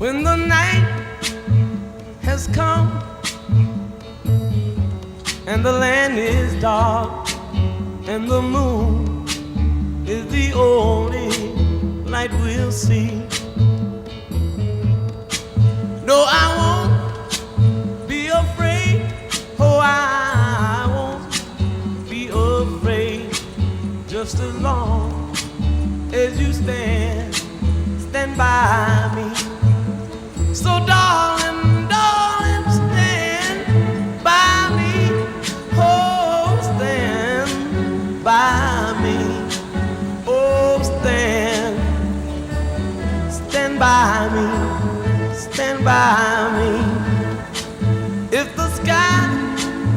When the night has come and the land is dark and the moon is the only light we'll see. No, I won't be afraid. Oh, I won't be afraid. Just as long as you stand by me. So darling, darling, stand by me. Oh, stand by